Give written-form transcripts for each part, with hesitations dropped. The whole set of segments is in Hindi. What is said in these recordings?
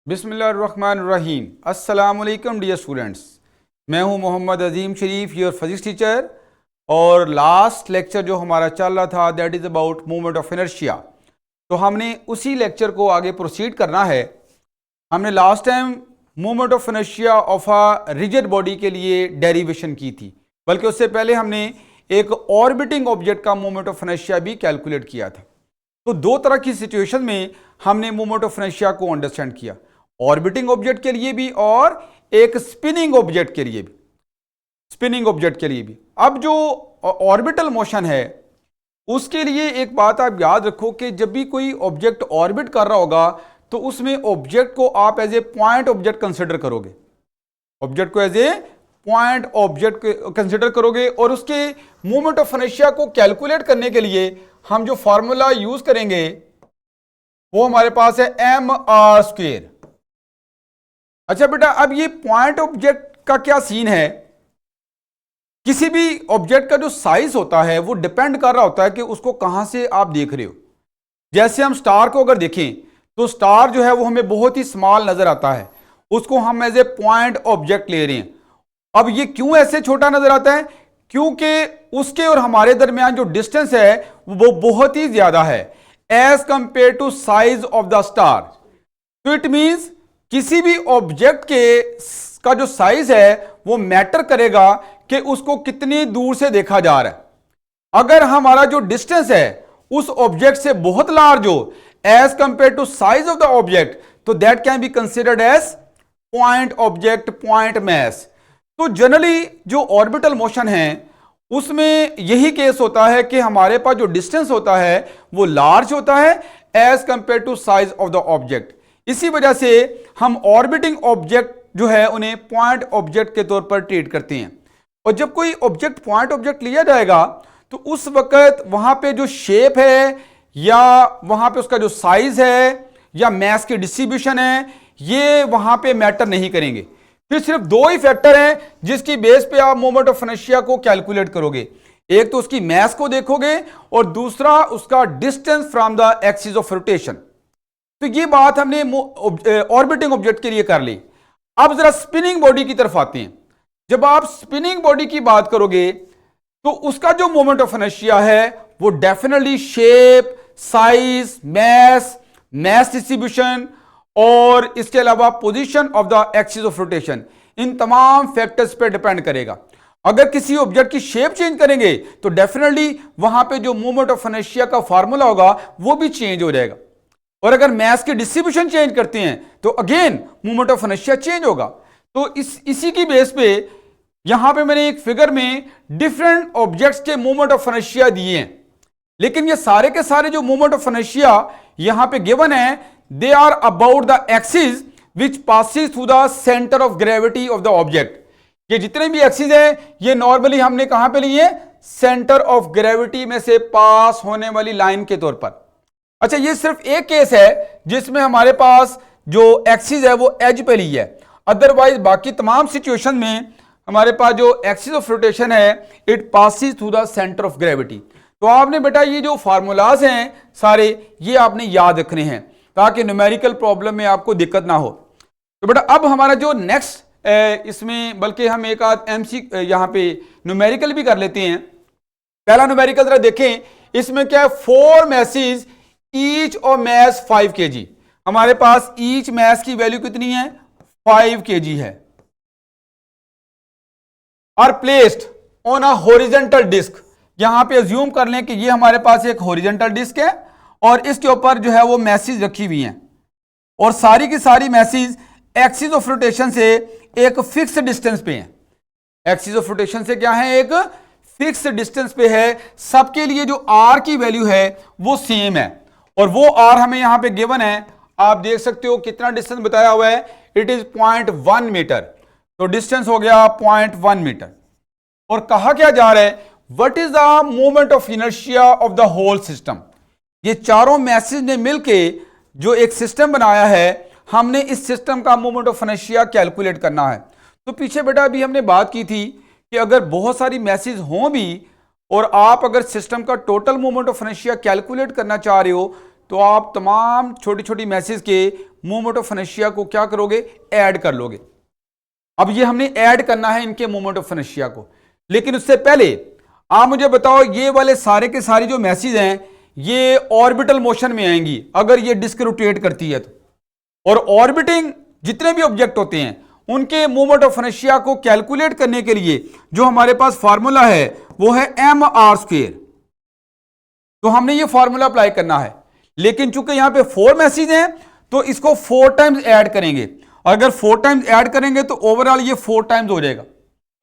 बिस्मिल्लाहिर्रहमानिर्रहीम। अस्सलाम वालेकुम डियर स्टूडेंट्स, मैं हूं मोहम्मद अजीम शरीफ, योर फिजिक्स टीचर। और लास्ट लेक्चर जो हमारा चल रहा था that is about movement of inertia. तो हमने उसी लेक्चर को आगे प्रोसीड करना है। हमने last time movement of inertia of a rigid body के लिए डेरिवेशन की थी, बल्कि उससे पहले हमने एक ऑर्बिटिंग ऑब्जेक्ट का मूवमेंट ऑफ इनर्शिया भी कैलकुलेट किया था। तो दो तरह की सिचुएशन में हमने मूवमेंट ऑफ इनर्शिया को अंडरस्टैंड किया, ऑर्बिटिंग ऑब्जेक्ट के लिए भी और एक स्पिनिंग ऑब्जेक्ट के लिए भी। अब जो ऑर्बिटल मोशन है उसके लिए एक बात आप याद रखो कि जब भी कोई ऑब्जेक्ट ऑर्बिट कर रहा होगा तो उसमें ऑब्जेक्ट को आप as a point object consider करोगे, कंसिडर करोगे। और उसके मूवमेंट ऑफ इनर्शिया को कैलकुलेट करने के लिए हम जो फॉर्मूला यूज करेंगे वो हमारे पास है mr²। अच्छा बेटा, अब ये पॉइंट ऑब्जेक्ट का क्या सीन है? किसी भी ऑब्जेक्ट का जो साइज होता है वो डिपेंड कर रहा होता है कि उसको कहां से आप देख रहे हो। जैसे हम स्टार को अगर देखें तो स्टार जो है वो हमें बहुत ही स्मॉल नजर आता है, उसको हम एज ए पॉइंट ऑब्जेक्ट ले रहे हैं। अब ये क्यों ऐसे छोटा नजर आता है? क्योंकि उसके और हमारे दरमियान जो डिस्टेंस है वो बहुत ही ज्यादा है as compare to size of the star. तो इट मींस किसी भी ऑब्जेक्ट का जो साइज है वो मैटर करेगा कि उसको कितनी दूर से देखा जा रहा है। अगर हमारा जो डिस्टेंस है उस ऑब्जेक्ट से बहुत लार्ज हो as compare to size of the object, तो that can be considered as point object, point mass. तो जनरली जो ऑर्बिटल मोशन है उसमें यही केस होता है कि हमारे पास जो डिस्टेंस होता है वो लार्ज होता है as compare to size of the object. इसी वजह से हम ऑर्बिटिंग ऑब्जेक्ट जो है उन्हें पॉइंट ऑब्जेक्ट के तौर पर ट्रीट करते हैं। और जब कोई ऑब्जेक्ट पॉइंट ऑब्जेक्ट लिया जाएगा तो उस वक्त वहां पे जो शेप है या वहां पे उसका जो साइज है या मैस की डिस्ट्रीब्यूशन है ये वहां पे मैटर नहीं करेंगे। फिर सिर्फ दो ही फैक्टर हैं जिसकी बेस पे आप मोमेंट ऑफ इनर्शिया को कैलकुलेट करोगे। एक तो उसकी मैस को देखोगे और दूसरा उसका distance from the axis of rotation. तो ये बात हमने ऑर्बिटिंग ऑब्जेक्ट के लिए कर ली। अब जरा स्पिनिंग बॉडी की तरफ आते हैं। जब आप स्पिनिंग बॉडी की बात करोगे तो उसका जो मोमेंट ऑफ इनर्शिया है वो definitely shape, size, mass distribution और इसके अलावा position of the axis of rotation, इन तमाम फैक्टर्स पे डिपेंड करेगा। अगर किसी ऑब्जेक्ट की शेप चेंज करेंगे तो डेफिनेटली वहां पे जो मूवमेंट ऑफ इनर्शिया का फार्मूला होगा वो भी चेंज हो जाएगा। और अगर मैस की डिस्ट्रीब्यूशन चेंज करते हैं तो again movement of inertia change होगा। तो इसी की बेस पे यहां पे मैंने एक फिगर में डिफरेंट ऑब्जेक्ट्स के मूवमेंट ऑफ इनर्शिया दिए हैं, लेकिन ये सारे के सारे जो मूवमेंट ऑफ इनर्शिया यहां पे गिवन है they are about the axis which passes through the centre of gravity of the object. ये जितने भी एक्सिस है ये नॉर्मली हमने कहां पे लिए? सेंटर ऑफ ग्रेविटी में से पास होने वाली लाइन के तौर पर। अच्छा, ये सिर्फ एक केस है जिसमें हमारे पास जो एक्सिस है वो एज पे ली है, अदरवाइज बाकी तमाम सिचुएशन में हमारे पास जो एक्सिस ऑफ रोटेशन है it passes through the centre of gravity. तो आपने बेटा ये जो फार्मूलाज हैं सारे ये आपने याद रखने हैं ताकि न्यूमेरिकल प्रॉब्लम में आपको दिक्कत ना हो। तो बेटा अब हमारा जो नेक्स्ट इसमें, बल्कि हम एक आध एमसी यहां पे न्यूमेरिकल भी कर लेते हैं। पहला न्यूमेरिकल जरा देखें, इसमें क्या है? 4 मैसेज ईच और मैस 5 kg। हमारे पास ईच मैस की वैल्यू कितनी है? 5 kg है। Are placed on a horizontal disc. यहां पे अज्यूम कर लें कि ये हमारे पास एक हॉरिजॉन्टल डिस्क है और इसके ऊपर जो है वो मैसेज रखी हुई हैं और सारी की सारी मैसेज एक्सिस ऑफ रोटेशन से एक फिक्स डिस्टेंस पे हैं। एक्सिस ऑफ रोटेशन से क्या है? एक फिक्स डिस्टेंस पे है। सबके लिए जो आर की वैल्यू है वो सेम है और वो आर हमें यहां पे गिवन है। आप देख सकते हो कितना डिस्टेंस बताया हुआ है, इट इज 0.1 मीटर। तो डिस्टेंस हो गया 0.1 मीटर। और कहा क्या जा रहा है? What is the moment of inertia of the whole system. ये चारों मैसेज ने मिलके जो एक सिस्टम बनाया है, हमने इस सिस्टम का मोमेंट ऑफ इनर्शिया कैलकुलेट करना है। तो पीछे बेटा अभी हमने बात की थी कि अगर बहुत सारी मैसेज हों भी और आप अगर सिस्टम का total moment of inertia calculate करना चाह रहे हो तो आप तमाम छोटी छोटी मैसेज के मोमेंट ऑफ इनर्शिया को क्या करोगे, ऐड कर लोगे। अब ये हमने ऐड करना है इनके मोमेंट ऑफ इनर्शिया को, लेकिन उससे पहले आप मुझे बताओ ये वाले सारे के सारी जो मैसेज हैं ये ऑर्बिटल मोशन में आएंगी अगर ये डिस्क रोटेट करती है तो। और ऑर्बिटिंग जितने भी ऑब्जेक्ट होते हैं उनके मोमेंट ऑफ इनर्शिया को कैलकुलेट करने के लिए जो हमारे पास फार्मूला है वो है mr²। तो हमने ये फार्मूला अप्लाई करना है, लेकिन चूंकि यहां पे 4 मैसेज हैं तो इसको 4 टाइम्स ऐड करेंगे। अगर 4 टाइम्स ऐड करेंगे तो ओवरऑल ये 4 टाइम्स हो जाएगा,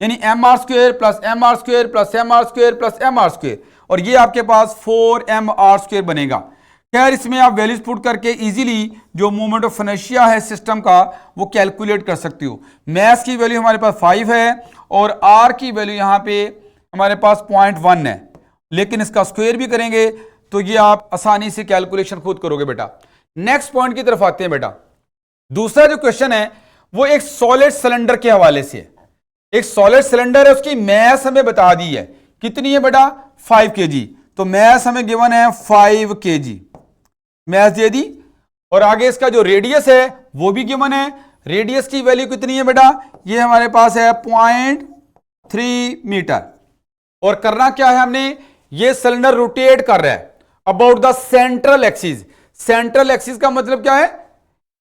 यानी mr² plus mr² plus mr² plus mr², और ये आपके पास 4mr² बनेगा। खैर इसमें आप वैल्यूज पुट करके इजीली जो मोमेंट ऑफ इनर्शिया है सिस्टम का वो कैलकुलेट कर सकते हो। मैस की वैल्यू हमारे पास 5 है और r की वैल्यू यहां पे हमारे पास 0.1 है, लेकिन इसका स्क्वायर भी करेंगे तो ये आप आसानी से कैलकुलेशन खुद करोगे बेटा। नेक्स्ट पॉइंट की तरफ आते हैं बेटा। दूसरा जो क्वेश्चन है वो एक सॉलिड सिलेंडर के हवाले से है। एक सॉलिड सिलेंडर है, उसकी मैस हमें बता दी है, कितनी है बेटा, 5 kg। तो मैस हमें गिवन है 5 kg, मैस दे दी। और आगे इसका जो रेडियस है वो भी गिवन है, रेडियस की वैल्यू कितनी है बेटा, ये हमारे पास है 0.3 मीटर। और करना क्या है हमने, ये सिलेंडर रोटेट कर रहा है about the central axis. Central axis का मतलब क्या है,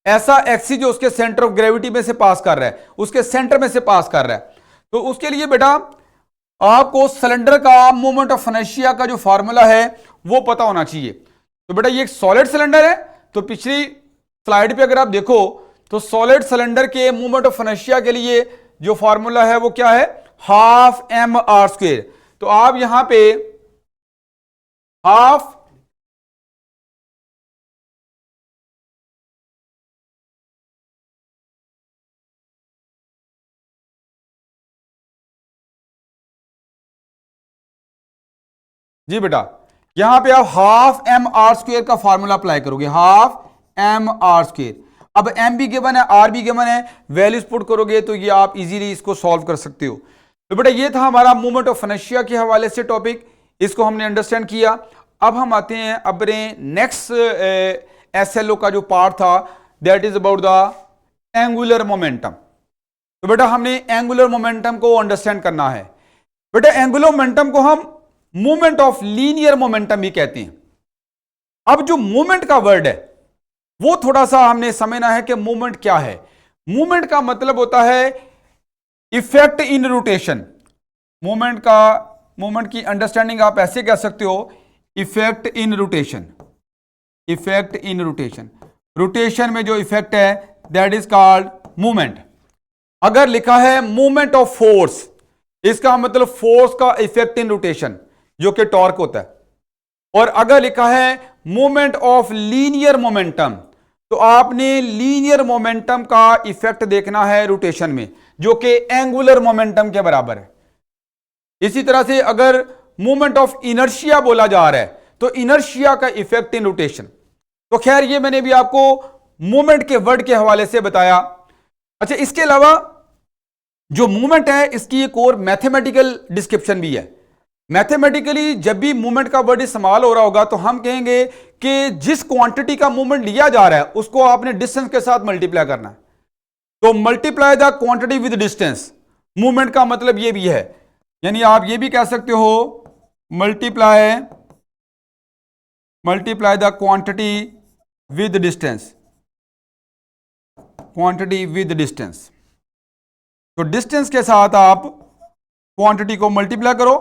ऐसा एक्सिस जो उसके सेंटर ऑफ ग्रेविटी में से पास कर रहा है, उसके सेंटर में से पास कर रहा है। तो उसके लिए बेटा आपको सिलेंडर का मोमेंट ऑफ इनर्शिया का जो फार्मूला है वो पता होना चाहिए। तो बेटा ये एक सॉलिड सिलेंडर है, तो पिछली स्लाइड पे अगर आप देखो तो सॉलिड सिलेंडर के मोमेंट ऑफ इनर्शिया के लिए जो फार्मूला है वो क्या है, 12 mr²। तो आप यहां पे हाफ जी बेटा यहां पे आप 12 mr² का फार्मूला अप्लाई करोगे, 12 mr²। अब m भी गिवन है, r भी गिवन है, वैल्यूज पुट करोगे तो ये आप इजीली इसको सॉल्व कर सकते हो। तो बेटा ये था हमारा मोमेंट ऑफ इनर्शिया के हवाले से टॉपिक, इसको हमने अंडरस्टैंड किया। अब हम आते हैं अपने नेक्स्ट SLO का जो पार्ट था, that is about the angular momentum. तो बेटा हमने एंगुलर मोमेंटम को अंडरस्टैंड करना है। बेटा एंगुलर मोमेंटम को हम मूवमेंट ऑफ लीनियर मोमेंटम भी कहते हैं। अब जो मूवमेंट का वर्ड है वो थोड़ा सा हमने समझना है कि मूवमेंट क्या है। मूवमेंट का मतलब होता है इफेक्ट इन रोटेशन। मूवमेंट की अंडरस्टैंडिंग आप ऐसे कह सकते हो, effect in rotation. Effect in rotation, rotation में जो इफेक्ट है दैट इज कॉल्ड मूवमेंट। अगर लिखा है मूवमेंट ऑफ फोर्स, इसका मतलब फोर्स का इफेक्ट इन रोटेशन जो कि टॉर्क होता है। और अगर लिखा है मूवमेंट ऑफ लीनियर मोमेंटम, तो आपने लीनियर मोमेंटम का इफेक्ट देखना है रोटेशन में, जो कि एंगुलर मोमेंटम के बराबर है। इसी तरह से अगर मूवमेंट ऑफ इनर्शिया बोला जा रहा है तो इनर्शिया का इफेक्ट इन रोटेशन। तो खैर ये मैंने भी आपको मूवमेंट के वर्ड के हवाले से बताया। अच्छा, इसके अलावा जो मूवमेंट है इसकी एक और मैथमेटिकल डिस्क्रिप्शन भी है। मैथमेटिकली जब भी मूवमेंट का वर्ड इस्तेमाल हो रहा होगा तो हम कहेंगे कि जिस क्वांटिटी का मूवमेंट लिया जा रहा है उसको आपने डिस्टेंस के साथ मल्टीप्लाई करना है। तो multiply the quantity with distance, movement का मतलब ये भी है। यानी आप ये भी कह सकते हो multiply the quantity with distance, quantity with distance. तो डिस्टेंस के साथ आप क्वांटिटी को मल्टीप्लाई करो,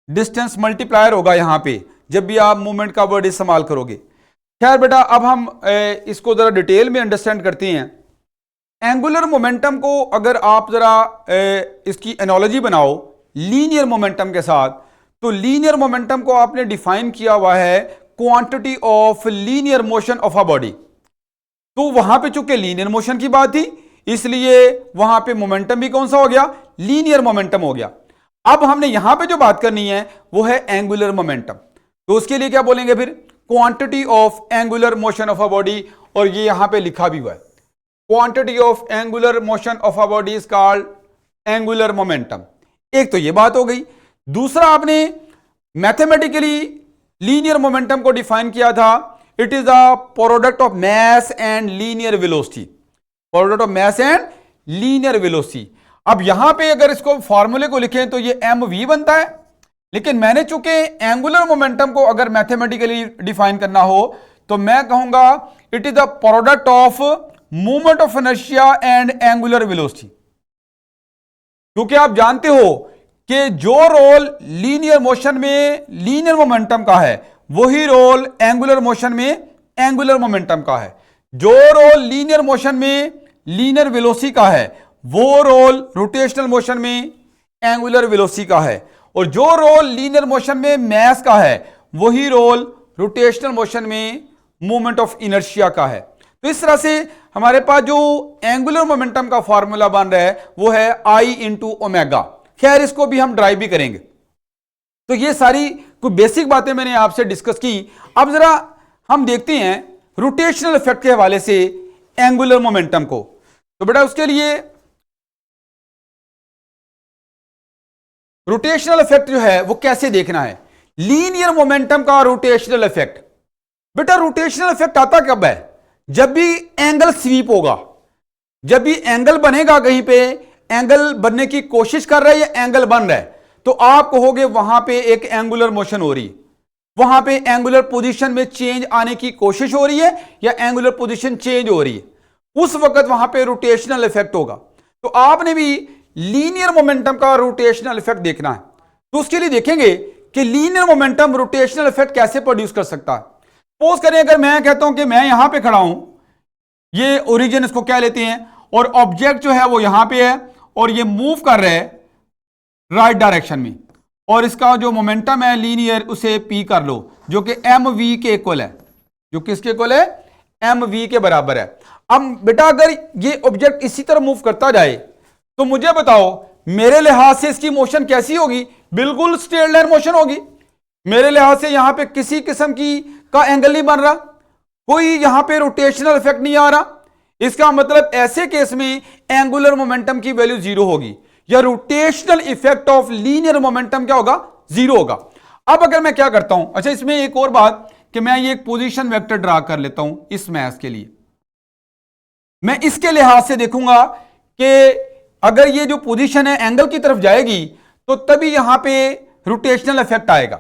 डिस्टेंस मल्टीप्लायर होगा यहां पे जब भी आप मूवमेंट का वर्ड इस्तेमाल करोगे। खैर बेटा अब हम इसको जरा डिटेल में अंडरस्टैंड करते हैं। एंगुलर मोमेंटम को अगर आप जरा इसकी एनालॉजी बनाओ लीनियर मोमेंटम के साथ, तो लीनियर मोमेंटम को आपने डिफाइन किया हुआ है quantity of linear motion of a body. तो वहां पे चूंकि लीनियर मोशन की बात थी इसलिए वहां पे मोमेंटम भी कौन सा हो गया, लीनियर मोमेंटम हो गया। अब हमने यहां पे जो बात करनी है वो है एंगुलर मोमेंटम। तो उसके लिए क्या बोलेंगे फिर, quantity of angular motion of a body, और ये यहां पे लिखा भी हुआ है quantity of angular motion of a body is called angular momentum. एक तो ये बात हो गई। दूसरा आपने मैथमेटिकली लीनियर मोमेंटम को डिफाइन किया था it is the product of mass and linear velocity, product of mass and linear velocity. अब यहां पे अगर इसको फॉर्मूले को लिखें तो ये mv बनता है, लेकिन मैंने चूंकि एंगुलर मोमेंटम को अगर मैथमेटिकली डिफाइन करना हो तो मैं कहूंगा it is the product of movement of inertia and angular velocity. क्योंकि आप जानते हो कि जो रोल लीनियर मोशन में लीनियर मोमेंटम का है वही रोल एंगुलर मोशन में एंगुलर मोमेंटम का है, जो रोल लीनियर मोशन में लीनियर वेलोसिटी का है वो रोल रोटेशनल मोशन में एंगुलर वेलोसिटी का है, और जो रोल लीनियर मोशन में मास का है वही रोल रोटेशनल मोशन में मूवमेंट ऑफ इनर्शिया का है। तो इस तरह से हमारे पास जो एंगुलर मोमेंटम का फॉर्मूला बन रहा है वो है I इंटू ओमेगा। खैर इसको भी हम ड्राइव भी करेंगे। तो ये सारी कुछ बेसिक बातें मैंने आपसे डिस्कस की। अब जरा हम देखते हैं रोटेशनल इफेक्ट के हवाले से एंगुलर मोमेंटम को। तो बेटा उसके लिए रोटेशनल इफेक्ट जो है वो कैसे देखना है, लीनियर मोमेंटम का रोटेशनल इफेक्ट। बेटा रोटेशनल इफेक्ट आता कब है, जब भी एंगल स्वीप होगा, जब भी एंगल बनेगा, कहीं पे एंगल बनने की कोशिश कर रहा है या एंगल बन रहा है, तो आप कहोगे वहां पे एक एंगुलर मोशन हो रही है, वहां पे एंगुलर पोजीशन में चेंज आने की कोशिश हो रही है या एंगुलर पोजीशन चेंज हो रही है, उस वक्त वहां पे रोटेशनल इफेक्ट होगा। तो आपने भी लीनियर मोमेंटम का रोटेशनल इफेक्ट देखना है, तो उसके लिए देखेंगे कि लीनियर मोमेंटम रोटेशनल इफेक्ट कैसे प्रोड्यूस कर सकता है। सपोज करें अगर मैं कहता हूं कि मैं यहां पे खड़ा हूं, ये ओरिजिन इसको क्या लेते हैं, और ऑब्जेक्ट जो है वो यहां पे है और ये मूव कर रहा है राइट डायरेक्शन में, और इसका जो मोमेंटम है लीनियर उसे पी कर लो, जो कि mv के इक्वल है, जो किसके इक्वल है, mv के बराबर है। अब बेटा अगर ये ऑब्जेक्ट इसी तरह मूव करता जाए तो मुझे बताओ मेरे लिहाज से इसकी मोशन कैसी होगी, बिल्कुल स्ट्रेट लाइन मोशन होगी। मेरे लिहाज से यहां पे किसी किस्म की का एंगल नहीं बन रहा, कोई यहां पे रोटेशनल इफेक्ट नहीं आ रहा। इसका मतलब ऐसे केस में एंगुलर मोमेंटम की वैल्यू जीरो होगी, या rotational effect of linear momentum क्या होगा, जीरो होगा। अब अगर मैं क्या करता हूं, अच्छा इसमें एक और बात कि मैं ये एक पोजीशन वेक्टर ड्रा कर लेता हूं इस मैस के लिए। मैं इसके लिहाज से देखूंगा कि अगर ये जो पोजीशन है एंगल की तरफ जाएगी तो तभी यहां पे रोटेशनल इफेक्ट आएगा।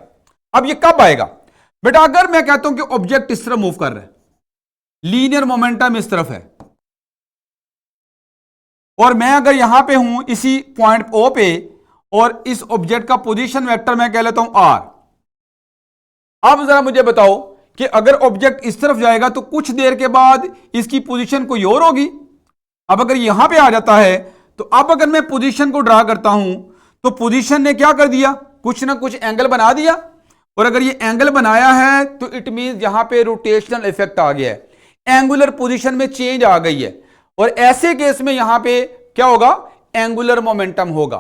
अब ये कब आएगा बेटा, अगर मैं कहता हूं कि ऑब्जेक्ट इस तरफ मूव कर रहा है, लीनियर मोमेंटम इस तरफ है, और मैं अगर यहां पे हूं इसी पॉइंट O पे, और इस ऑब्जेक्ट का पोजीशन वेक्टर मैं कह लेता हूं R। अब जरा मुझे बताओ कि अगर ऑब्जेक्ट इस तरफ जाएगा तो कुछ देर के बाद इसकी पोजीशन कोई और होगी। अब अगर यहां पे आ जाता है तो अब अगर मैं पोजीशन को ड्रा करता हूं तो पोजीशन ने क्या कर दिया, कुछ ना कुछ एंगल बना दिया, और अगर ये एंगल बनाया है तो इट मींस यहां पे रोटेशनल इफेक्ट आ गया है, एंगुलर पोजीशन में चेंज आ गई है, और ऐसे केस में यहां पे क्या होगा, एंगुलर मोमेंटम होगा।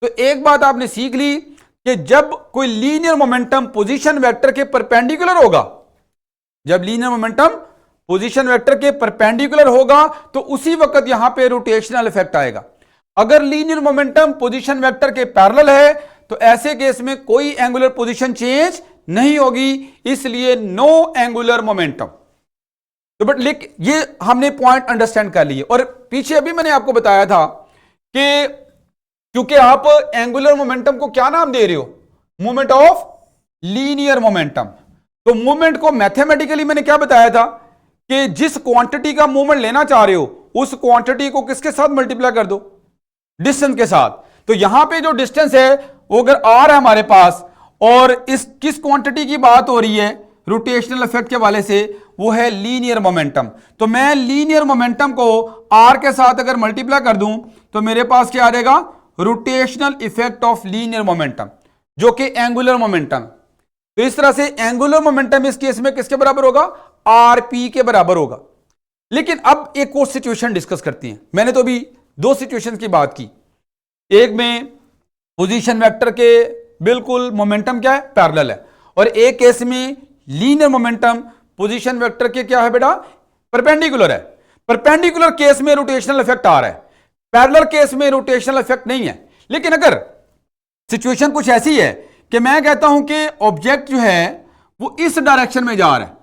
तो एक बात आपने सीख ली कि जब कोई लीनियर मोमेंटम पोजीशन वेक्टर के परपेंडिकुलर होगा, जब लीनियर मोमेंटम पोजीशन वेक्टर के परपेंडिकुलर होगा तो उसी वक्त यहां पे रोटेशनल इफेक्ट आएगा। अगर लीनियर मोमेंटम पोजीशन वेक्टर के पैरेलल है तो ऐसे केस में कोई एंगुलर पोजीशन चेंज नहीं होगी, इसलिए नो एंगुलर मोमेंटम। तो बट लेकिन ये हमने पॉइंट अंडरस्टैंड कर लिए, और पीछे अभी मैंने आपको बताया था कि क्योंकि आप एंगुलर मोमेंटम को क्या नाम दे रहे हो, मूवमेंट ऑफ लीनियर मोमेंटम। तो मूवमेंट को मैथमेटिकली मैंने क्या बताया था कि जिस क्वांटिटी का मूवमेंट लेना चाह रहे हो उस क्वांटिटी को किसके साथ मल्टीप्लाई कर दो, डिस्टेंस के साथ। तो यहां पे जो डिस्टेंस है वो अगर r है हमारे पास, और इस किस क्वांटिटी की बात हो रही है रोटेशनल इफेक्ट के वाले से, वो है लीनियर मोमेंटम। तो मैं लीनियर मोमेंटम को r के साथ अगर मल्टीप्लाई कर दूं तो मेरे पास क्या आ जाएगा, rotational effect of linear momentum, जो कि एंगुलर मोमेंटम। तो इस तरह से एंगुलर मोमेंटम इस केस में किसके बराबर होगा, rp के बराबर होगा। लेकिन अब एक और सिचुएशन डिस्कस करते हैं। मैंने तो अभी दो सिचुएशन की बात की, एक में पोजीशन वेक्टर के बिल्कुल मोमेंटम क्या है, पैरेलल है, और एक केस में लीनियर मोमेंटम पोजीशन वेक्टर के क्या है बेटा, परपेंडिकुलर है। परपेंडिकुलर केस में रोटेशनल इफेक्ट आ रहा है, पैरेलल केस में रोटेशनल इफेक्ट नहीं है। लेकिन अगर सिचुएशन कुछ ऐसी है कि मैं कहता हूं कि ऑब्जेक्ट जो है वो इस डायरेक्शन में जा रहा है,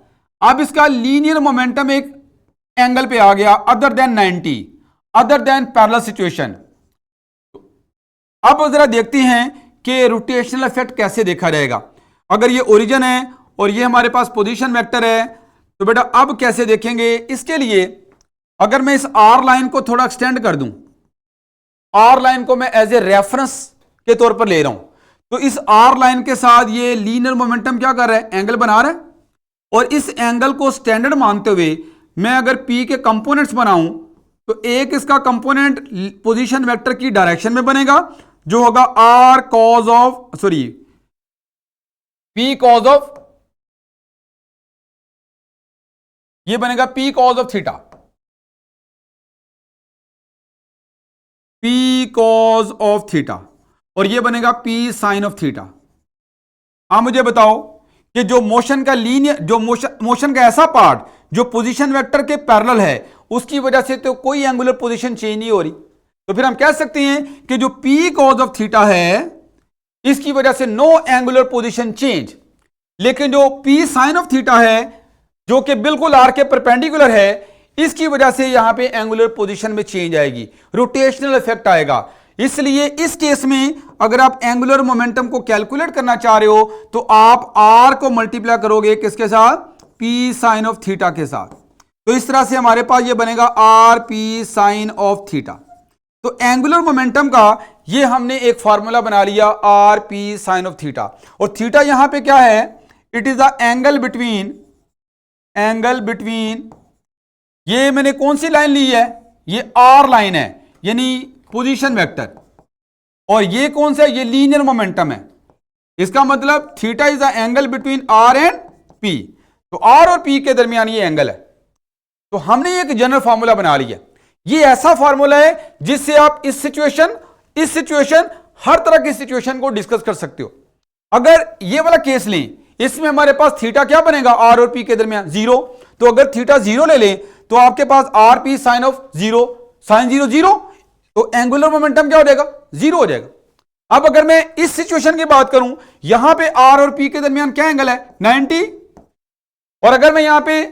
अब इसका लीनियर मोमेंटम एक एंगल पे आ गया other than 90, other than parallel situation. अब जरा देखते हैं कि रोटेशनल इफेक्ट कैसे देखा जाएगा। अगर ये ओरिजिन है और ये हमारे पास पोजीशन वेक्टर है, तो बेटा अब कैसे देखेंगे। इसके लिए अगर मैं इस आर लाइन को थोड़ा एक्सटेंड कर दूं, आर लाइन को मैं एज ए रेफरेंस के तौर पर ले रहा हूं, तो इस आर लाइन के साथ ये लीनियर मोमेंटम क्या कर रहा है, एंगल बना रहा है। और इस एंगल को स्टैंडर्ड मानते हुए मैं अगर पी के कंपोनेंट्स बनाऊं, तो एक इसका कंपोनेंट पोजीशन वेक्टर की डायरेक्शन में बनेगा जो होगा R cos of P cos of, ये बनेगा P cos of theta, P cos of theta, और ये बनेगा पी साइन ऑफ थीटा। अब मुझे बताओ कि जो मोशन का लीनियर, जो मोशन का ऐसा पार्ट जो पोजीशन वेक्टर के पैरेलल है, उसकी वजह से तो कोई एंगुलर पोजीशन चेंज नहीं हो रही, तो फिर हम कह सकते हैं कि जो पी कॉज ऑफ थीटा है इसकी वजह से नो एंगुलर पोजीशन चेंज। लेकिन जो पी साइन ऑफ थीटा है जो कि बिल्कुल आर के परपेंडिकुलर है, इसकी वजह से यहां पे एंगुलर पोजीशन में चेंज आएगी, रोटेशनल इफेक्ट आएगा। इसलिए इस केस में अगर आप एंगुलर मोमेंटम को कैलकुलेट करना चाह रहे हो तो आप आर को मल्टीप्लाई करोगे किसके साथ, पी साइन ऑफ थीटा के साथ। तो इस तरह से हमारे पास ये बनेगा R P sine of theta. तो एंगुलर मोमेंटम का ये हमने एक फॉर्मूला बना लिया, R P sine of theta. और थीटा यहां पे क्या है, it is the angle between, ये मैंने कौन सी लाइन ली है, ये आर लाइन है यानी पोजीशन वेक्टर, और ये कौन सा है, ये लीनियर मोमेंटम है। इसका मतलब theta is the angle between R and P. तो आर और पी के दरमियान ये एंगल है। तो हमने एक जनरल फार्मूला बना लिया। ये ऐसा फार्मूला है जिससे आप इस सिचुएशन हर तरह की सिचुएशन को डिस्कस कर सकते हो। अगर ये वाला केस लें, इसमें हमारे पास थीटा क्या बनेगा, आर और पी के दरमियान 0। तो अगर थीटा 0 ले लें तो आपके पास R P sine of 0, sine 0 0, तो एंगुलर मोमेंटम क्या हो जाएगा, 0 हो जाएगा। अब अगर मैं इस सिचुएशन की बात करूं, यहां पे आर और पी के दरमियान क्या एंगल है, 90, और अगर मैं यहां पे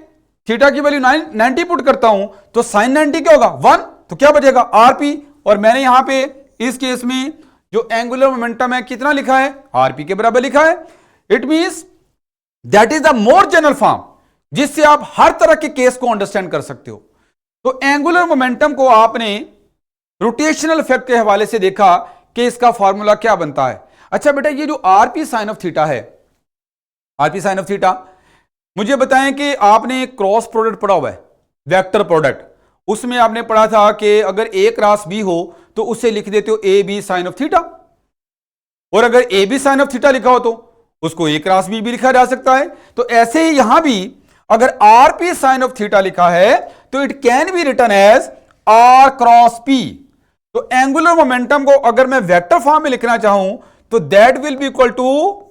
थीटा की वैल्यू 90 पुट करता हूं तो साइन 90 क्या होगा, 1, तो क्या बचेगा आर पी। और मैंने यहां पे इस केस में जो एंगुलर मोमेंटम है कितना लिखा है, आर पी के बराबर लिखा है। It means that is the more general form जिससे आप हर तरह के केस को अंडरस्टैंड कर सकते हो। तो एंगुलर मोमेंटम को आपने रोटेशनल इफेक्ट के हवाले से देखा कि इसका फॉर्मूला क्या बनता है। अच्छा बेटा, ये जो आरपी साइन ऑफ थीटा है, आरपी साइन ऑफ थीटा, मुझे बताएं कि आपने क्रॉस प्रोडक्ट पढ़ा हुआ है, वेक्टर प्रोडक्ट, उसमें आपने पढ़ा था कि अगर ए क्रॉस बी हो तो उसे लिख देते हो A B sine of theta, और अगर A B sine of theta लिखा हो तो उसको ए क्रॉस बी भी लिखा जा सकता है। तो ऐसे ही यहां भी अगर R P sine of theta लिखा है तो it can be written as R cross P. तो एंगुलर मोमेंटम को अगर मैं वेक्टर फॉर्म में लिखना चाहूं तो that will be equal to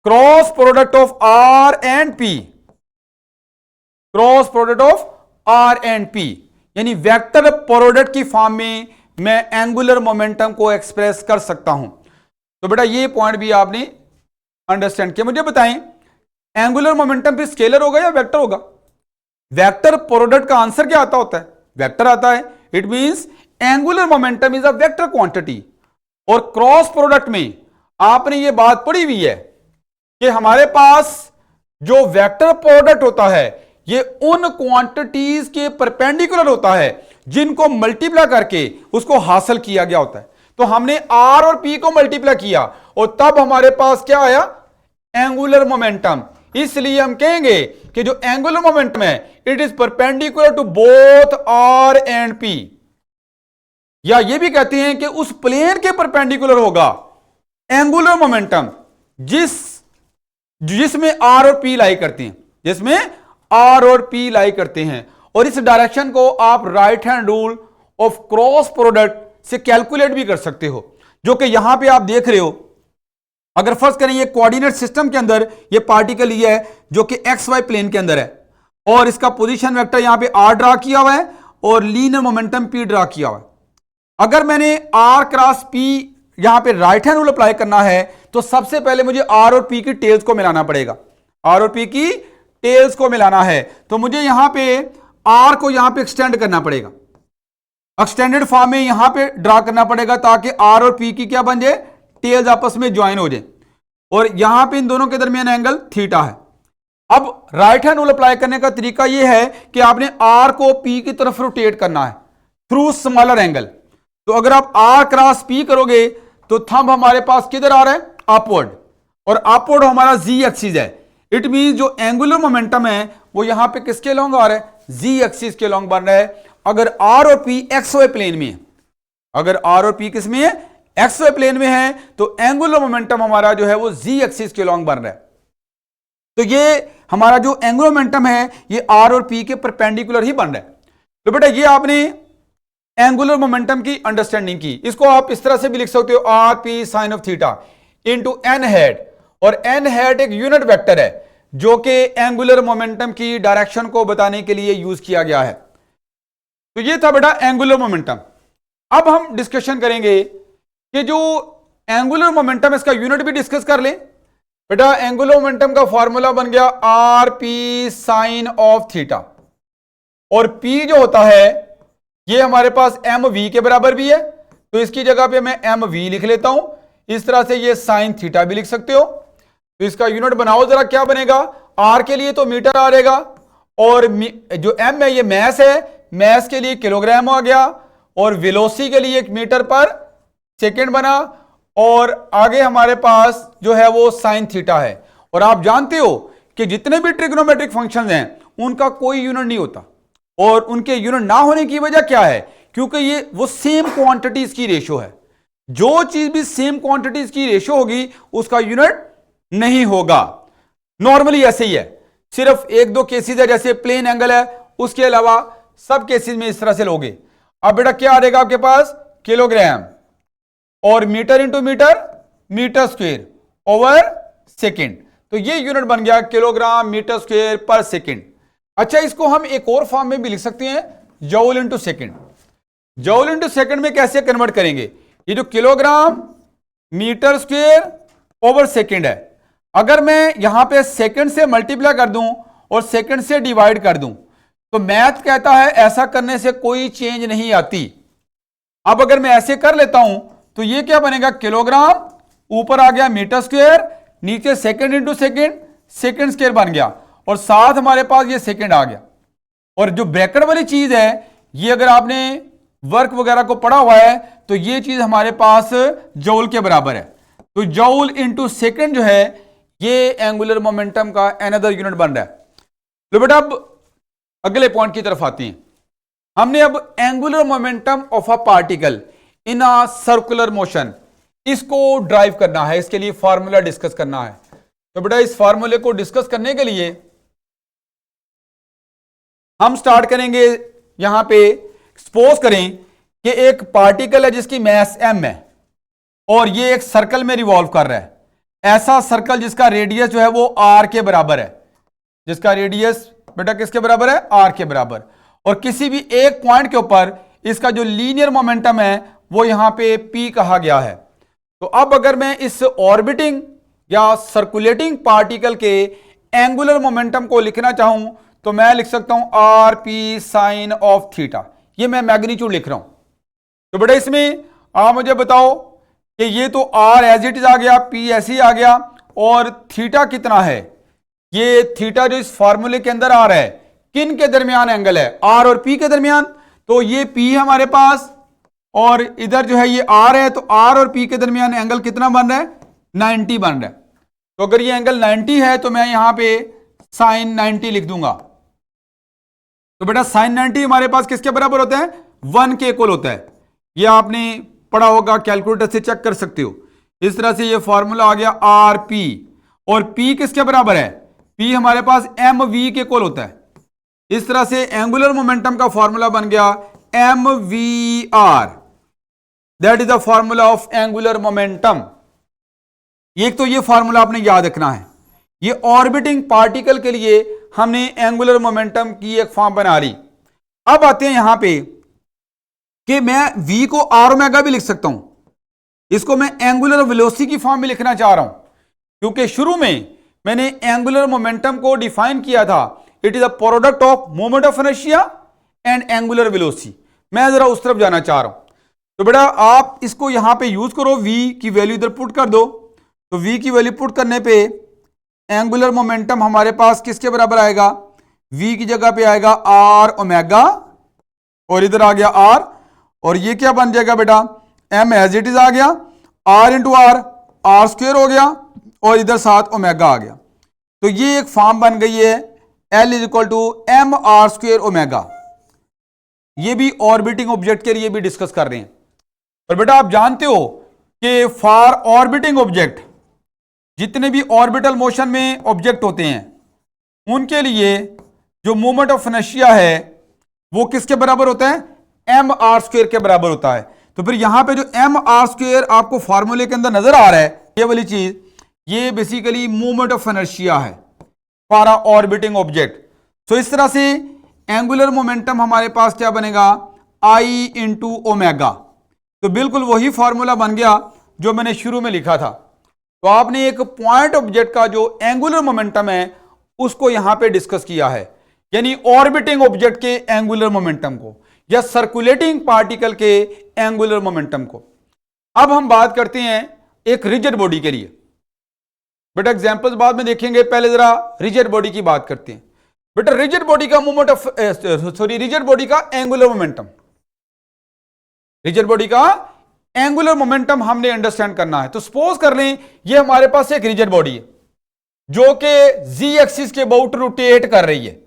cross product of R and P, cross product of R and P, यानी वेक्टर प्रोडक्ट की फॉर्म में मैं एंगुलर मोमेंटम को एक्सप्रेस कर सकता हूं। तो बेटा ये पॉइंट भी आपने अंडरस्टैंड किया। मुझे बताएं एंगुलर मोमेंटम भी स्केलर होगा या वेक्टर होगा? वेक्टर प्रोडक्ट का आंसर क्या आता होता है? वेक्टर आता है। It means angular momentum is a vector quantity. और क्रॉस प्रोडक्ट में आपने ये बात पढ़ी हुई है कि हमारे पास जो वेक्टर प्रोडक्ट होता है ये उन क्वांटिटीज के परपेंडिकुलर होता है जिनको मल्टीप्लाई करके उसको हासिल किया गया होता है। तो हमने आर और पी को मल्टीप्लाई किया और तब हमारे पास क्या आया? Angular momentum. इसलिए हम कहेंगे कि जो एंगुलर मोमेंटम है it is perpendicular to both R and P, या ये भी कहते हैं कि उस प्लेन के परपेंडिकुलर होगा एंगुलर मोमेंटम जिसमें आर और पी लाई करते हैं, जिसमें आर और पी लाई करते हैं। और इस डायरेक्शन को आप right hand rule of cross product से कैलकुलेट भी कर सकते हो, जो कि यहां पे आप देख रहे हो। अगर फर्स्ट करें ये कोऑर्डिनेट सिस्टम के अंदर ये पार्टिकल ये है जो कि एक्स वाई प्लेन के अंदर है और इसका पोजीशन वेक्टर यहां पे आर ड्रा किया हुआ है और लीनियर मोमेंटम पी ड्रा किया हुआ है। अगर मैंने आर क्रॉस पी यहां पे राइट हैंड रूल अप्लाई करना है तो सबसे पहले मुझे आर और पी की टेल्स को मिलाना पड़ेगा। आर और पी की टेल्स को मिलाना है तो मुझे यहां पे आर को यहां पे एक्सटेंड करना पड़ेगा, एक्सटेंडेड फॉर्म में यहां पे ड्रा करना पड़ेगा ताकि आर और पी की क्या बन जाए, टेल्स आपस में ज्वाइन हो जाए और यहां पे इन दोनों के दरमियान एंगल थीटा है। अब राइट हैंड रूल अप्लाई करने का तरीका यह है कि आपने आर को पी की तरफ रोटेट करना है थ्रू स्मॉलर एंगल। तो अगर आप आर क्रॉस पी करोगे तो थंब हमारे पास किधर आ रहा है, अपवर्ड, और अपवर्ड हमारा जी एक्सिस है। इट मीन जो एंगुलर मोमेंटम है वो यहां पे किसके लॉन्ग आ रहा है, जी एक्सिस के लॉन्ग बन रहा है। अगर आर और पी एक्स वाई प्लेन में है, अगर आर और पी किस में है, एक्स वाई प्लेन में है, तो एंगुलर मोमेंटम हमारा जो है वो जी एक्सिस के लॉन्ग बन रहा है। तो ये हमारा जो एंगुलर मोमेंटम है ये आर और पी के परपेंडिकुलर ही बन रहा है। तो बेटा ये आपने एंगुलर मोमेंटम की अंडरस्टैंडिंग की। इसको आप इस तरह से भी लिख सकते हो, R P sine of theta into N head, और एन हेड एक यूनिट वेक्टर है जो कि एंगुलर मोमेंटम की डायरेक्शन को बताने के लिए यूज किया गया है। तो ये था बेटा एंगुलर मोमेंटम। अब हम डिस्कशन करेंगे कि जो एंगुलर मोमेंटम इसका यूनिट भी डिस्कस कर लें। बेटा एंगुलर मोमेंटम का फॉर्मूला बन गया R P sine of theta, और पी जो होता है ये हमारे पास एम वी के बराबर भी है, तो इसकी जगह पे मैं एम वी लिख लेता हूं। इस तरह से ये साइन थीटा भी लिख सकते हो। तो इसका यूनिट बनाओ जरा, क्या बनेगा, आर के लिए तो मीटर आ जाएगा, और जो एम है ये मैस है, मैस के लिए किलोग्राम आ गया, और वेलोसिटी के लिए मीटर पर सेकेंड बना, और आगे हमारे पास जो है वो साइन थीटा है। और आप जानते हो कि जितने भी ट्रिग्नोमेट्रिक फंक्शंस हैं उनका कोई यूनिट नहीं होता, और उनके यूनिट ना होने की वजह क्या है, क्योंकि ये वो सेम क्वांटिटीज की रेशो है। जो चीज भी सेम क्वांटिटीज की रेशो होगी उसका यूनिट नहीं होगा। नॉर्मली ऐसे ही है, सिर्फ एक दो केसेस है जैसे प्लेन एंगल है, उसके अलावा सब केसेस में इस तरह से लोगे। अब बेटा क्या आ जाएगा आपके पास, किलोग्राम, और metre into metre, metre square over second. तो ये यूनिट बन गया kilogram metre square per second. अच्छा, इसको हम एक और फॉर्म में भी लिख सकते हैं, joule into second. Joule into second में कैसे कन्वर्ट करेंगे, ये जो kilogram metre square over second है, अगर मैं यहां पे सेकंड से मल्टीप्लाई कर दूं और सेकंड से डिवाइड कर दूं तो मैथ कहता है ऐसा करने से कोई चेंज नहीं आती। अब अगर मैं ऐसे कर लेता हूं तो ये क्या बनेगा, किलोग्राम ऊपर आ गया मीटर स्क्वायर, नीचे second into second, second square बन गया, और साथ हमारे पास ये सेकंड आ गया। और जो ब्रैकेट वाली चीज है ये अगर आपने वर्क वगैरह को पढ़ा हुआ है तो ये चीज हमारे पास जूल के बराबर है। तो जूल इंटू सेकंड जो है ये एंगुलर मोमेंटम का अनदर यूनिट बन रहा है। तो बेटा अब अगले पॉइंट की तरफ आते हैं। हमने अब angular momentum of a particle in a circular motion, इसको ड्राइव करना है, इसके लिए फॉर्मूला डिस्कस करना है। तो बेटा इस फॉर्मूले को डिस्कस करने के लिए हम स्टार्ट करेंगे, यहां पे सपोज करें कि एक पार्टिकल है जिसकी मास m है और ये एक सर्कल में रिवॉल्व कर रहा है। ऐसा सर्कल जिसका रेडियस जो है वो r के बराबर है, जिसका रेडियस बेटा किसके बराबर है, r के बराबर, और किसी भी एक पॉइंट के ऊपर इसका जो लीनियर मोमेंटम है वो यहां पे p कहा गया है। तो अब अगर मैं इस ऑर्बिटिंग या सर्कुलेटिंग पार्टिकल के एंगुलर मोमेंटम को लिखना चाहूं तो मैं लिख सकता हूं R P sine of theta. ये मैं मैग्नीट्यूड लिख रहा हूं। तो बेटा इसमें आप मुझे बताओ कि ये तो आर एज इट इज आ गया, पी ऐसे ही आ गया, और थीटा कितना है, ये थीटा जो इस फॉर्मूले के अंदर आ रहा है किन के दरमियान एंगल है, आर और पी के दरमियान। तो ये पी है हमारे पास और इधर जो है ये आर है, तो आर और पी के दरमियान एंगल कितना बन रहा है, 90 बन रहा है। तो अगर ये एंगल 90 है तो मैं यहां पे साइन 90 लिख दूंगा। तो बेटा साइन 90 हमारे पास किसके बराबर होता है, 1 के इक्वल होता है। ये आपने पढ़ा होगा, कैलकुलेटर से चेक कर सकते हो। इस तरह से ये फॉर्मूला आ गया आर पी, और पी किसके बराबर है, पी हमारे पास एम वी के इक्वल होता है। इस तरह से एंगुलर मोमेंटम का फॉर्मूला बन गया M V R, that is the formula of angular momentum. एक तो ये फॉर्मूला आपने याद रखना है। ये ऑर्बिटिंग पार्टिकल के लिए हमने एंगुलर मोमेंटम की एक फॉर्म बना ली। अब आते हैं यहां पे कि मैं v को आर ओमेगा भी लिख सकता हूं। इसको मैं एंगुलर वेलोसिटी की फॉर्म में लिखना चाह रहा हूं, क्योंकि शुरू में मैंने एंगुलर मोमेंटम को डिफाइन किया था, it is a product of moment of inertia and angular velocity. मैं जरा उस तरफ जाना चाह रहा हूं, तो बेटा आप इसको यहां पे यूज करो, v की वैल्यू इधर पुट कर दो, तो v की वैल्यू पुट करने पे एंगुलर मोमेंटम हमारे पास किसके बराबर आएगा, v की जगह पे आएगा r ओमेगा, और इधर आ गया r, और ये क्या बन जाएगा बेटा, m एज इट इज आ गया, r इंटू r स्क्वेयर हो गया, और इधर साथ ओमेगा आ गया। तो ये एक फॉर्म बन गई है L is equal to M R square omega. ये भी ऑर्बिटिंग ऑब्जेक्ट के लिए भी डिस्कस कर रहे हैं। और बेटा आप जानते हो कि फॉर ऑर्बिटिंग ऑब्जेक्ट, जितने भी ऑर्बिटल मोशन में ऑब्जेक्ट होते हैं उनके लिए जो मोमेंट ऑफ इनर्शिया है वो किसके बराबर होता है, एम आर स्क्वेयर के बराबर होता है। तो फिर यहां पे जो एम आर स्क्वेयर आपको फॉर्मूले के अंदर नजर आ रहा है, ये वाली चीज, ये बेसिकली मोमेंट ऑफ इनर्शिया है फॉर अ ऑर्बिटिंग ऑब्जेक्ट। तो इस तरह से एंगुलर मोमेंटम हमारे पास क्या बनेगा, आई इंटू ओमेगा। तो बिल्कुल वही फॉर्मूला बन गया जो मैंने शुरू में लिखा था। तो आपने एक पॉइंट ऑब्जेक्ट का जो एंगुलर मोमेंटम है उसको यहां पे डिस्कस किया है, यानी ऑर्बिटिंग ऑब्जेक्ट के एंगुलर मोमेंटम को या सर्कुलेटिंग पार्टिकल के एंगुलर मोमेंटम को। अब हम बात करते हैं एक रिजिड बॉडी के लिए। बेटा एग्जांपल्स बाद में देखेंगे, पहले जरा रिजिड बॉडी की बात करते हैं। बेटा रिजिड बॉडी का मोमेंट ऑफ रिजिड बॉडी का एंगुलर मोमेंटम, रिजिड बॉडी का एंगुलर मोमेंटम हमने अंडरस्टैंड करना है। तो सपोज कर लें ये हमारे पास एक रिजिड बॉडी है जो कि जी एक्सिस के अबाउट रोटेट कर रही है,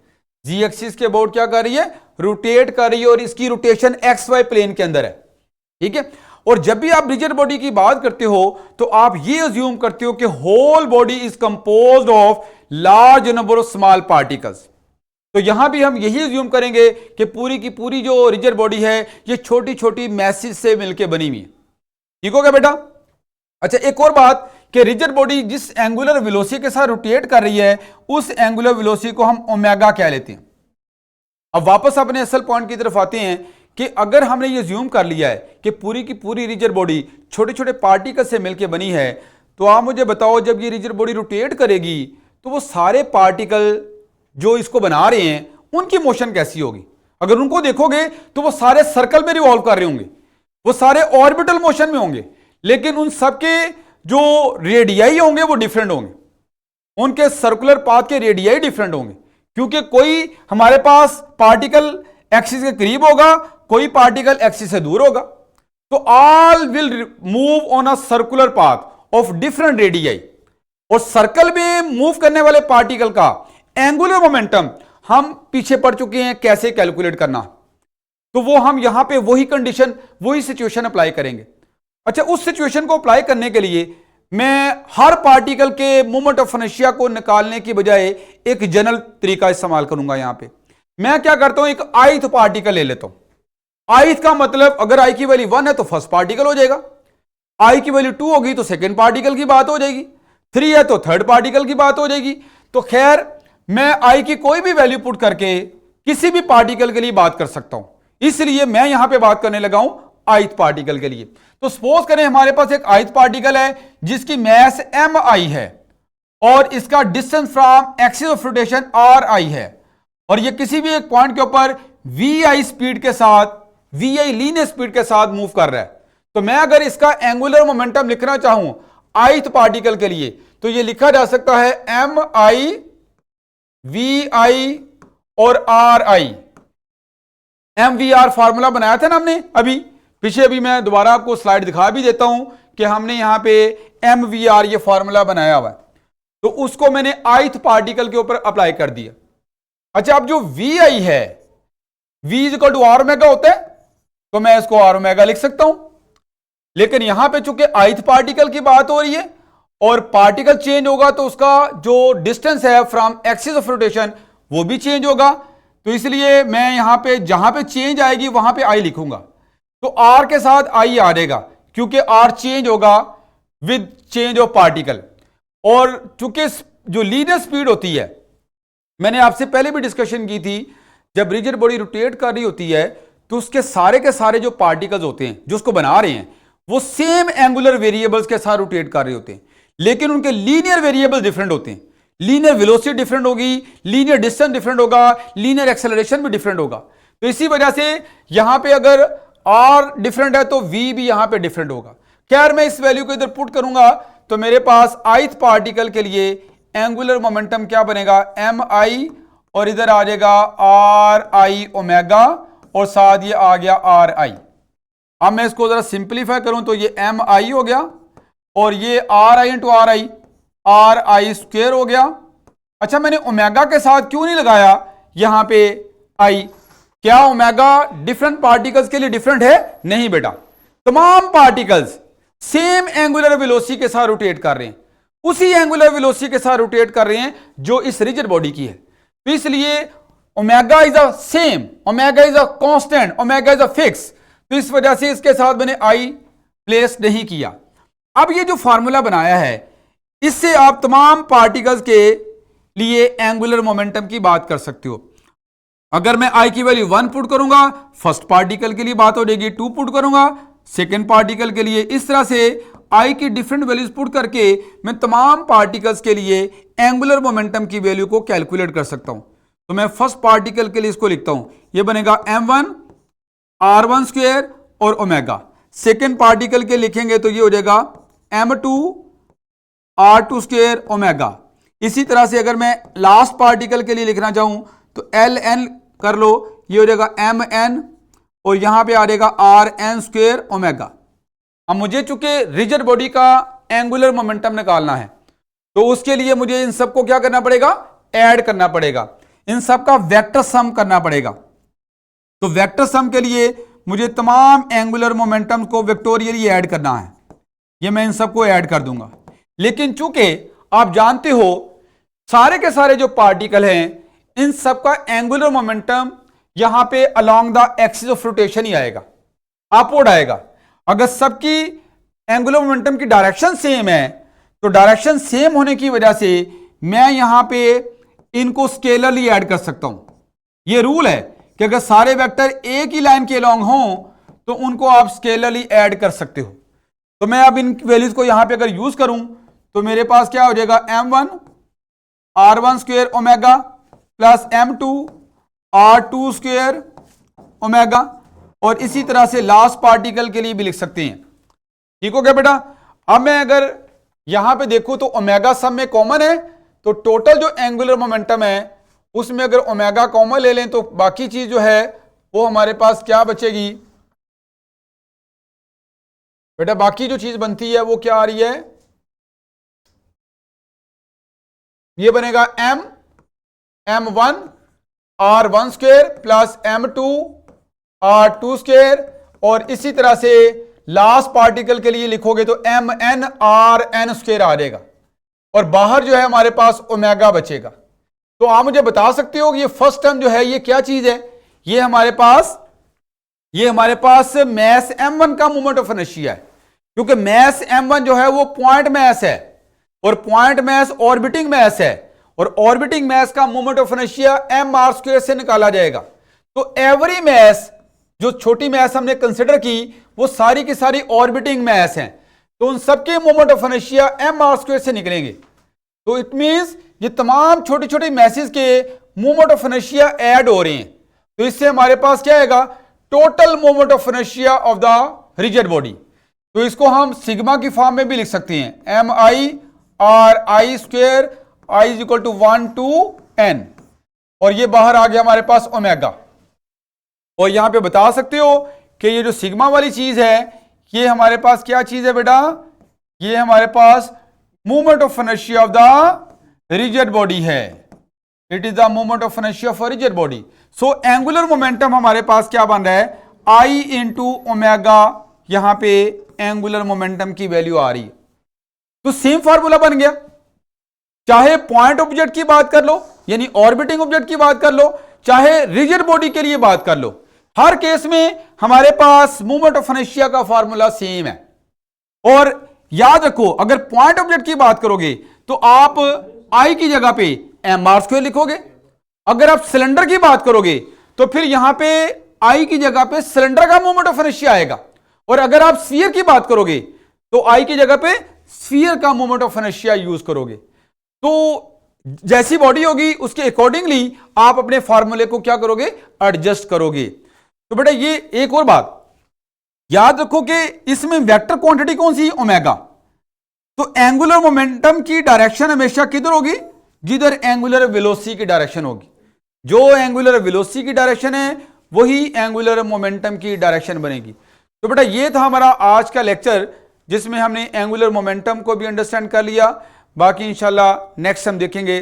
जी एक्सिस के अबाउट क्या कर रही है, रोटेट कर रही है, और इसकी रोटेशन एक्स वाई प्लेन के अंदर है, ठीक है। और जब भी आप रिजिड बॉडी की बात करते हो तो आप ये अज्यूम करते हो कि whole body is composed of large number of small particles. तो यहां भी हम यही अज्यूम करेंगे कि पूरी की पूरी जो रिजिड बॉडी है ये छोटी छोटी मैसेज से मिलकर बनी हुई है, ठीक हो गया बेटा। अच्छा एक और बात कि रिजिड बॉडी जिस एंगुलर वेलोसिटी के साथ रोटेट कर रही है उस एंगुलर वेलोसिटी को हम ओमेगा कह लेते हैं। अब वापस अपने असल पॉइंट की तरफ आते हैं कि अगर हमने ये ज्यूम कर लिया है कि पूरी की पूरी रिजिड बॉडी छोटे छोटे पार्टिकल से मिलकर बनी है, तो आप मुझे बताओ जब ये रिजिड बॉडी रोटेट करेगी तो वो सारे पार्टिकल जो इसको बना रहे हैं उनकी मोशन कैसी होगी। अगर उनको देखोगे तो वो सारे सर्कल में रिवॉल्व कर रहे होंगे, वो सारे ऑर्बिटल मोशन में होंगे, लेकिन उन सबके जो रेडियाई होंगे वो डिफरेंट होंगे, उनके सर्कुलर पाथ के रेडियाई डिफरेंट होंगे, क्योंकि कोई हमारे पास पार्टिकल एक्सिस के करीब होगा, कोई पार्टिकल एक्सिस से दूर होगा। तो all will move on a circular path of different radii, और सर्कल में मूव करने वाले पार्टिकल का एंगुलर मोमेंटम हम पीछे पढ़ चुके हैं कैसे कैलकुलेट करना, तो वो हम यहां पे वही कंडीशन वही सिचुएशन अप्लाई करेंगे। अच्छा उस सिचुएशन को अप्लाई करने के लिए मैं हर पार्टिकल के मोमेंट ऑफ इनर्शिया को निकालने की बजाय एक जनरल तरीका इस्तेमाल करूंगा। यहां पे मैं क्या करता हूं, एक आइथ पार्टिकल ले लेता हूं। आइथ का मतलब अगर आई की वैल्यू 1 है तो फर्स्ट पार्टिकल हो जाएगा, आई की वैल्यू 2 होगी तो सेकेंड पार्टिकल की बात हो जाएगी, 3 है तो थर्ड पार्टिकल की बात हो जाएगी। तो खैर मैं आई की कोई भी वैल्यू पुट करके किसी भी पार्टिकल के लिए बात कर सकता हूं, इसलिए मैं यहां पे बात करने लगा हूं आइथ पार्टिकल के लिए। तो सपोज करें हमारे पास एक आइथ पार्टिकल है जिसकी मास एम आई है और इसका distance from axis of rotation are आई है, और ये किसी भी एक पॉइंट के ऊपर वी आई स्पीड के साथ, वी आई लीनियर स्पीड के साथ मूव कर रहा है। तो मैं अगर इसका एंगुलर मोमेंटम लिखना चाहूं आइथ पार्टिकल के लिए तो ये लिखा जा सकता है एम आई वी आई और R I. M V R formula बनाया था ना हमने अभी पीछे, अभी मैं दोबारा आपको स्लाइड दिखा भी देता हूं कि हमने यहां पे एम वी आर ये फॉर्मूला बनाया हुआ है, तो उसको मैंने आइथ पार्टिकल के ऊपर अप्लाई कर दिया। अच्छा अब जो वी आई है, V is equal to R omega होता है, तो मैं इसको आर ओमेगा लिख सकता हूं, लेकिन यहां पे चूंकि आइथ पार्टिकल की बात हो रही है और पार्टिकल चेंज होगा तो उसका जो डिस्टेंस है फ्रॉम एक्सिस ऑफ रोटेशन वो भी चेंज होगा, तो इसलिए मैं यहां पे जहां पे चेंज आएगी वहां पे आई लिखूंगा। तो आर के साथ आई आ जाएगा क्योंकि आर चेंज होगा विद चेंज ऑफ पार्टिकल, और चूंकि जो लीनियर स्पीड होती है, मैंने आपसे पहले भी डिस्कशन की थी, जब रिजिड बॉडी रोटेट कर रही होती है तो उसके सारे के सारे जो पार्टिकल्स होते हैं जो उसको बना रहे हैं वो सेम एंगुलर वेरिएबल्स के साथ रोटेट कर रहे होते हैं, लेकिन उनके लीनियर वेरिएबल्स डिफरेंट होते हैं। लीनियर वेलोसिटी डिफरेंट होगी, लीनियर डिस्टेंस डिफरेंट होगा, लीनियर एक्सेलरेशन भी डिफरेंट होगा। तो इसी वजह से यहां पे अगर आर डिफरेंट है तो वी भी यहां पे डिफरेंट होगा। खैर मैं इस वैल्यू को इधर पुट करूंगा तो मेरे पास ith पार्टिकल के लिए एंगुलर मोमेंटम क्या बनेगा, एम आई, और इधर आ जाएगा आर आई ओमेगा, और साथ ये आ गया आर आई। अब मैं इसको जरा सिंप्लीफाई करूं तो ये एम आई हो गया, और ये are I into are I square हो गया। अच्छा, मैंने ओमेगा के साथ क्यों नहीं लगाया यहां पे आई? क्या ओमेगा डिफरेंट पार्टिकल्स के लिए डिफरेंट है? नहीं बेटा, तमाम पार्टिकल्स सेम एंगुलर वेलोसिटी के साथ रोटेट कर रहे हैं, उसी एंगुलर वेलोसिटी के साथ रोटेट कर रहे हैं जो इस रिजिड बॉडी की है। तो इसलिए omega is a same, omega is a constant, omega is a fix. तो इस वजह से इसके साथ मैंने आई प्लेस नहीं किया। अब ये जो फॉर्मूला बनाया है इससे आप तमाम पार्टिकल्स के लिए एंगुलर मोमेंटम की बात कर सकते हो। अगर मैं आई की वैल्यू 1 पुट करूंगा फर्स्ट पार्टिकल के लिए बात हो जाएगी, 2 पुट करूंगा सेकेंड पार्टिकल के लिए। इस तरह से आई की डिफरेंट वैल्यूज पुट करके मैं तमाम पार्टिकल्स के लिए एंगुलर मोमेंटम की वैल्यू को कैलकुलेट कर सकता हूं। तो मैं फर्स्ट पार्टिकल के लिए इसको लिखता हूं, यह बनेगा m1 r1 स्क्वायर और ओमेगा। सेकेंड पार्टिकल के लिखेंगे तो ये हो जाएगा m2 r2 स्क्वायर ओमेगा। इसी तरह से अगर मैं लास्ट पार्टिकल के लिए लिखना चाहूं तो ln कर लो, ये हो जाएगा mn, और यहां पे आ जाएगा rn स्क्वायर ओमेगा। अब मुझे चूंकि रिजिड बॉडी का एंगुलर मोमेंटम निकालना है तो उसके लिए मुझे इन सबको क्या करना पड़ेगा, ऐड करना पड़ेगा, इन सब का वेक्टर सम करना पड़ेगा। तो वेक्टर सम के लिए मुझे तमाम एंगुलर मोमेंटम को वेक्टोरियली ऐड करना है, ये मैं इन सबको ऐड कर दूंगा। लेकिन चूंकि आप जानते हो सारे के सारे जो पार्टिकल हैं इन सब का एंगुलर मोमेंटम यहां पे along the axis of rotation ही आएगा, अपवर्ड आएगा। अगर सबकी एंगुलर मोमेंटम की डायरेक्शन सेम है तो डायरेक्शन सेम होने की वजह से मैं यहां पे इनको स्केलरली ऐड कर सकता हूं। यह रूल है कि अगर सारे वेक्टर एक ही लाइन के अलोंग हों तो उनको आप स्केलरली ऐड कर सकते हो। तो मैं अब इन वैल्यूज को यहां पे अगर यूज करूं तो मेरे पास क्या हो जाएगा, m1 r1 square omega plus m2 r2 square omega, और इसी तरह से लास्ट पार्टिकल के लिए भी लिख सकते हैं। ठीक हो गया बेटा। अब मैं अगर यहां पे देखूं तो ओमेगा सब में कॉमन है, तो टोटल जो एंगुलर मोमेंटम है उसमें अगर ओमेगा कॉमन ले लें तो बाकी चीज जो है वो हमारे पास क्या बचेगी बेटा, बाकी जो चीज बनती है वो क्या आ रही है, ये बनेगा m1 r1 square plus m2 r2 square, और इसी तरह से लास्ट पार्टिकल के लिए लिखोगे तो mn rn स्क्वायर आ जाएगा, और बाहर जो है हमारे पास ओमेगा बचेगा। तो आप मुझे बता सकते हो कि ये फर्स्ट टर्म जो है ये क्या चीज है, ये हमारे पास मैस m1 का मोमेंट ऑफ इनर्शिया है, क्योंकि मैस m1 जो है वो पॉइंट मैस है, और पॉइंट मैस ऑर्बिटिंग मैस है, और ऑर्बिटिंग मैस का moment of inertia mr square से निकाला जाएगा। तो एवरी मैस जो छोटी मैस हमने कंसिडर की वो सारी की सारी ऑर्बिटिंग मैस हैं, तो उन सबके moment of inertia mr square से निकलेंगे। तो इट मींस ये तमाम छोटी छोटी मैसेज के मोमेंट ऑफ इनर्शिया ऐड हो रहे हैं। तो इससे हमारे पास क्या आएगा, total moment of inertia of the rigid body. तो इसको हम सिग्मा की फॉर्म में भी लिख सकते हैं, M I R I square I is equal to 1 to n, और ये बाहर आ गया हमारे पास ओमेगा। और यहां पे बता सकते हो कि ये जो सिग्मा वाली चीज है ये हमारे पास क्या चीज है बेटा, ये हमारे पास moment of inertia of the rigid body है। It is the moment of inertia of rigid body. So angular momentum हमारे पास क्या बन रहा है, आई इंटू ओमेगा, यहां पे एंगुलर मोमेंटम की वैल्यू आ रही है। तो सेम फार्मूला बन गया, चाहे पॉइंट ऑब्जेक्ट की बात कर लो यानी ऑर्बिटिंग ऑब्जेक्ट की बात कर लो, चाहे रिजिड बॉडी के लिए बात कर लो, हर केस में हमारे पास मोमेंट ऑफ इनर्शिया का फार्मूला सेम है। और याद रखो अगर पॉइंट ऑब्जेक्ट की बात करोगे तो आप आई की जगह पे एम आर स्क्वायर लिखोगे, अगर आप सिलेंडर की बात करोगे तो फिर यहां पे आई की जगह पे सिलेंडर का मोमेंट ऑफ इनर्शिया आएगा, और अगर आप स्फीयर की बात करोगे तो आई की जगह पे स्फीयर का मोमेंट ऑफ इनर्शिया यूज करोगे। तो जैसी बॉडी होगी उसके अकॉर्डिंगली आप अपने फॉर्मूले को क्या करोगे, एडजस्ट करोगे। तो बेटा ये एक और बात याद रखो कि इसमें वेक्टर क्वांटिटी कौन सी, ओमेगा। तो एंगुलर मोमेंटम की डायरेक्शन हमेशा किधर होगी, जिधर एंगुलर वेलोसिटी की डायरेक्शन होगी। जो एंगुलर वेलोसिटी की डायरेक्शन है वही एंगुलर मोमेंटम की डायरेक्शन बनेगी। तो बेटा ये था हमारा आज का लेक्चर, जिसमें हमने एंगुलर मोमेंटम को भी अंडरस्टैंड कर लिया। बाकी इंशाल्लाह नेक्स्ट हम देखेंगे।